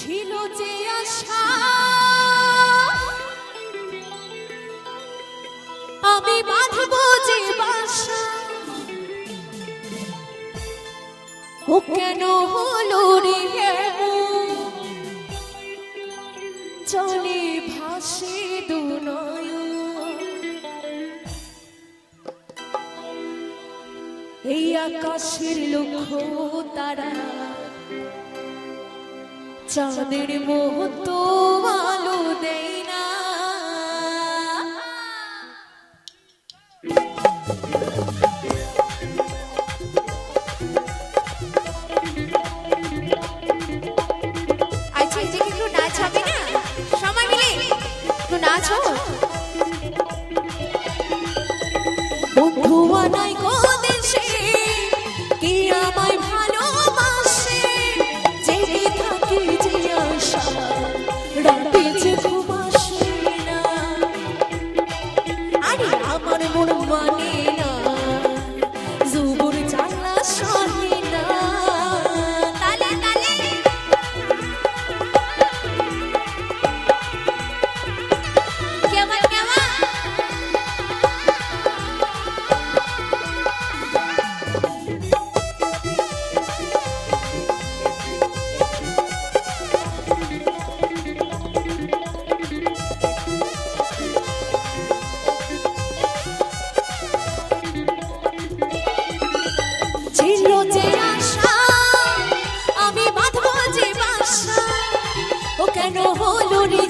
ছিল যে আশা আমি বাঁধবো যে বাসা, ও কেন হলো রে চলে ভাসে দুনয়ন। এই আকাশের লক্ষ্য তারা চাঁদের মতো আলো দেয় না। আচ্ছা এই যে একটু নাচ হবে না, সবাই মিলে একটু নাচো। বন্ধু আনাই গো দেশে কি আমায় ভালোবাসে, জেগে থাকি যে আশা রাতে যে ঘুম আসে না। আরে আমার মন মানে না জুবুর জানলা সহে না। তালে তালে কেমন কেমন ছিল যে আশা আমি বাঁধবো যে বাসা, ও কেন হলো রে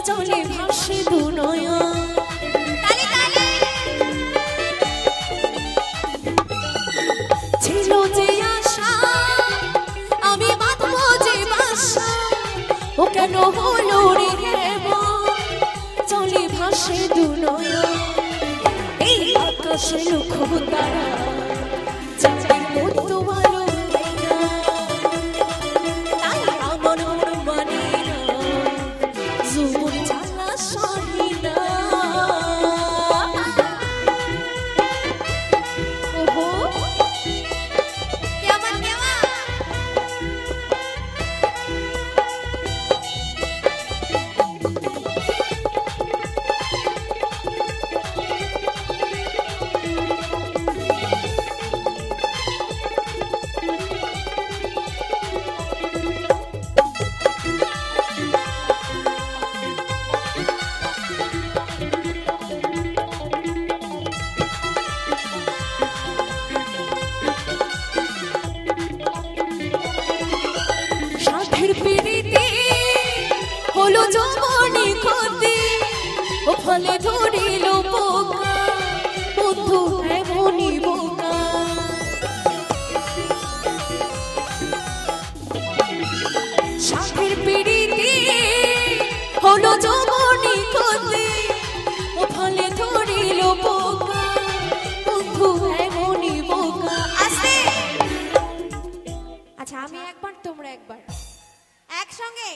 চলে ভাসে দুনয়ন। তালে তালে ছিল যে আশা আমি বাঁধবো যে বাসা, ও কেন হলো রে চলে ভাসে দুনয়ন। এই আকাশে লক্ষ্য তারা চাঁদের মতো আলো দেয় না। তাই আমার মন মানে না জুবুর জানলা সহে না। ওহো কেমন কেমন সাধের পিড়িতে হলো যমনি ক্ষতি, ও ফলে ধরিল পোকা বন্ধু এমনই বোকা। সাধের পিড়িতে হলো যমনি ক্ষতি, ও ফলে ধরিল পোকা বন্ধু এমনই বোকা। আস্তে আচ্ছা আমি একবার তোমরা একবার একসঙ্গে।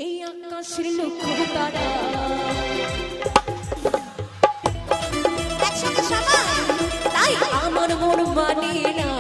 এই আকাশের লক্ষ্য তারা একসঙ্গে সবাই, তাই আমার মন মানে না